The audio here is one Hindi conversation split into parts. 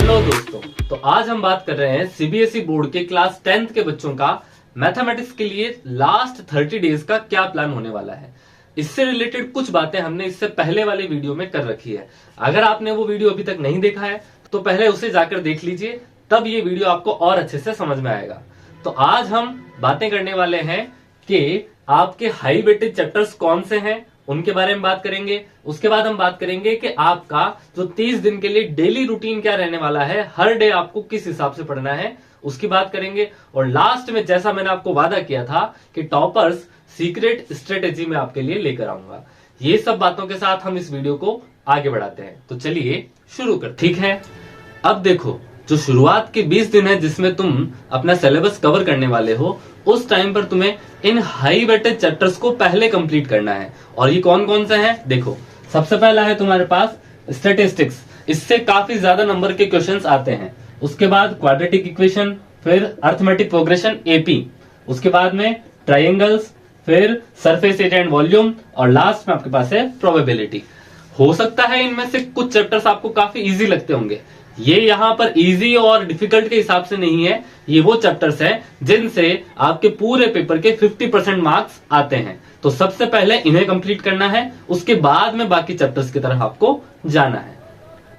हेलो दोस्तों, तो आज हम बात कर रहे हैं सीबीएसई बोर्ड के क्लास 10th के बच्चों का मैथमेटिक्स के लिए लास्ट 30 डेज का क्या प्लान होने वाला है। इससे रिलेटेड कुछ बातें हमने इससे पहले वाले वीडियो में कर रखी है। अगर आपने वो वीडियो अभी तक नहीं देखा है तो पहले उसे जाकर देख लीजिए, तब ये वीडियो आपको और अच्छे से समझ में आएगा। तो आज हम बातें करने वाले हैं कि आपके हाई वेटेज चैप्टर्स कौन से हैं, उनके बारे में बात करेंगे। उसके बाद हम बात करेंगे कि आपका जो 30 दिन के लिए डेली रूटीन क्या रहने वाला है, हर डे आपको किस हिसाब से पढ़ना है उसकी बात करेंगे। और लास्ट में जैसा मैंने आपको वादा किया था कि टॉपर्स सीक्रेट स्ट्रेटेजी में आपके लिए लेकर आऊंगा। ये सब बातों के साथ हम इस वीडियो को आगे बढ़ाते हैं। तो चलिए शुरू कर। ठीक है, अब देखो, जो शुरुआत के 20 दिन है जिसमें तुम अपना सिलेबस कवर करने वाले हो, उस टाइम पर तुम्हें इन हाई वेटेज चैप्टर्स को पहले कंप्लीट करना है। और ये कौन कौन से हैं? देखो, सबसे पहला है तुम्हारे पास स्टैटिस्टिक्स। इससे काफी ज्यादा नंबर के क्वेश्चंस आते हैं। उसके बाद क्वाड्रेटिक इक्वेशन, फिर अरिथमेटिक प्रोग्रेशन एपी, उसके बाद में ट्रायंगल्स, फिर सरफेस एरिया एंड वॉल्यूम, और लास्ट में आपके पास है प्रोबेबिलिटी। हो सकता है इनमें से कुछ चैप्टर्स आपको काफी इजी लगते होंगे। ये यहाँ पर इजी और डिफिकल्ट के हिसाब से नहीं है, ये वो चैप्टर्स हैं जिनसे आपके पूरे पेपर के 50% मार्क्स आते हैं। तो सबसे पहले इन्हें कंप्लीट करना है, उसके बाद में बाकी चैप्टर्स की तरफ आपको जाना है।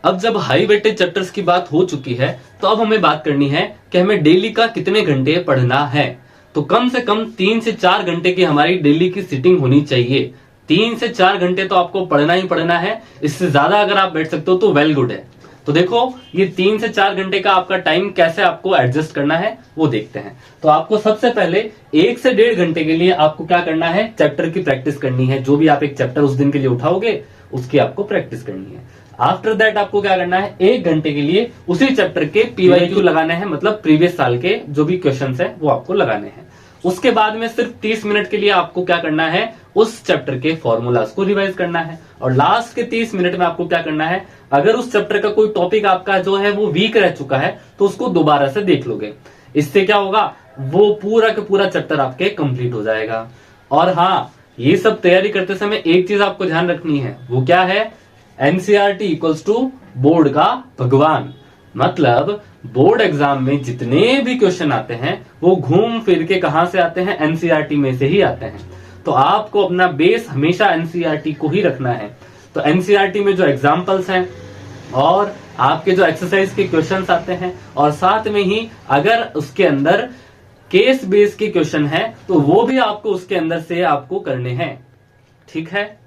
अब जब हाई वेटेज चैप्टर्स की बात हो चुकी है, तो अब हमें बात करनी है कि हमें डेली का कितने घंटे पढ़ना है। तो कम से कम 3 से 4 घंटे की हमारी डेली की सिटिंग होनी चाहिए। 3 से 4 घंटे तो आपको पढ़ना ही पढ़ना है। इससे ज्यादा अगर आप बैठ सकते हो तो वेल गुड है। तो देखो, ये 3 से 4 घंटे का आपका टाइम कैसे आपको एडजस्ट करना है वो देखते हैं। तो आपको सबसे पहले 1 से 1.5 घंटे के लिए आपको क्या करना है, चैप्टर की प्रैक्टिस करनी है। जो भी आप एक चैप्टर उस दिन के लिए उठाओगे उसकी आपको प्रैक्टिस करनी है। आफ्टर दैट आपको क्या करना है, 1 घंटे के लिए उसी चैप्टर के पीवाईक्यू लगाने हैं, मतलब प्रीवियस साल के जो भी क्वेश्चन है वो आपको लगाने हैं। उसके बाद में सिर्फ 30 मिनट के लिए आपको क्या करना है, उस चैप्टर के फॉर्मूलाज को रिवाइज करना है। और लास्ट के 30 मिनट में आपको क्या करना है, अगर उस चैप्टर का कोई टॉपिक आपका जो है वो वीक रह चुका है तो उसको दोबारा से देख लोगे। इससे क्या होगा, वो पूरा का पूरा चैप्टर आपके कंप्लीट हो जाएगा। और हाँ, ये सब तैयारी करते समय एक चीज आपको ध्यान रखनी है, वो क्या है, एनसीईआरटी इक्वल्स टू बोर्ड का भगवान। मतलब बोर्ड एग्जाम में जितने भी क्वेश्चन आते हैं वो घूम फिर के कहां से आते हैं, एनसीईआरटी में से ही आते हैं। तो आपको अपना बेस हमेशा एनसीईआरटी को ही रखना है। तो एनसीईआरटी में जो एग्जाम्पल्स हैं और आपके जो एक्सरसाइज के क्वेश्चंस आते हैं, और साथ में ही अगर उसके अंदर केस बेस के क्वेश्चन है तो वो भी आपको उसके अंदर से आपको करने हैं। ठीक है,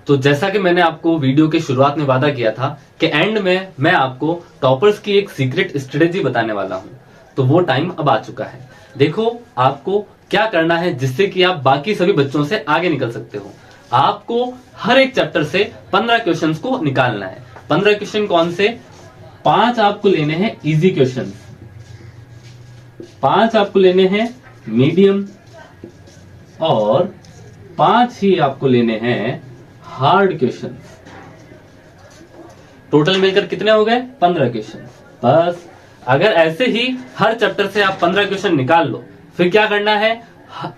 तो जैसा कि मैंने आपको वीडियो के शुरुआत में वादा किया था कि एंड में मैं आपको टॉपर्स की एक सीक्रेट स्ट्रेटेजी बताने वाला हूं, तो वो टाइम अब आ चुका है। देखो, आपको क्या करना है जिससे कि आप बाकी सभी बच्चों से आगे निकल सकते हो। आपको हर एक चैप्टर से 15 क्वेश्चंस को निकालना है। 15 क्वेश्चन कौन से, 5 आपको लेने हैं इजी क्वेश्चन, 5 आपको लेने हैं मीडियम, और 5 ही आपको लेने हैं हार्ड क्वेश्चन। टोटल मिलकर कितने हो गए, 15 क्वेश्चन। बस अगर ऐसे ही हर चैप्टर से आप 15 क्वेश्चन निकाल लो, फिर क्या करना है,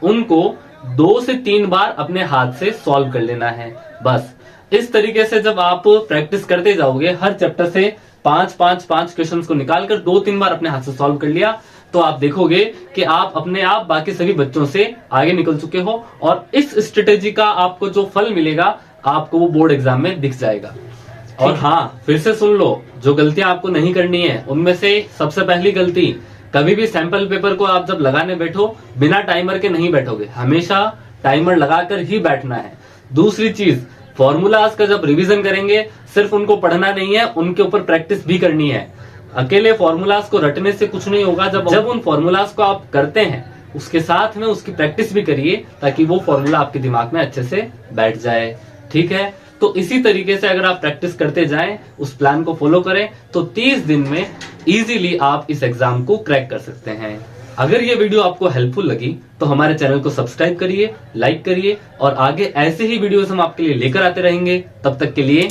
उनको 2 से 3 बार अपने हाथ से सॉल्व कर लेना है। बस इस तरीके से जब आप प्रैक्टिस करते जाओगे, हर चैप्टर से 5 क्वेश्चंस को निकालकर 2-3 बार अपने हाथ से सॉल्व कर लिया, तो आप देखोगे कि आप अपने आप बाकी सभी बच्चों से आगे निकल चुके हो। और इस स्ट्रेटेजी का आपको जो फल मिलेगा, आपको वो बोर्ड एग्जाम में दिख जाएगा। और हाँ, फिर से सुन लो, जो गलतियां आपको नहीं करनी है उनमें से सबसे पहली गलती, कभी भी सैंपल पेपर को आप जब लगाने बैठो बिना टाइमर के नहीं बैठोगे, हमेशा टाइमर लगाकर ही बैठना है। दूसरी चीज, फॉर्मूलाज का जब रिवीजन करेंगे, सिर्फ उनको पढ़ना नहीं है, उनके ऊपर प्रैक्टिस भी करनी है। अकेले फॉर्मूलाज को रटने से कुछ नहीं होगा। जब उन फॉर्मूलाज को आप करते हैं, उसके साथ में उसकी प्रैक्टिस भी करिए, ताकि वो फॉर्मूला आपके दिमाग में अच्छे से बैठ जाए। ठीक है, तो इसी तरीके से अगर आप प्रैक्टिस करते जाएं, उस प्लान को फॉलो करें, तो 30 दिन में इजीली आप इस एग्जाम को क्रैक कर सकते हैं। अगर ये वीडियो आपको हेल्पफुल लगी तो हमारे चैनल को सब्सक्राइब करिए, लाइक करिए, और आगे ऐसे ही वीडियोस हम आपके लिए लेकर आते रहेंगे। तब तक के लिए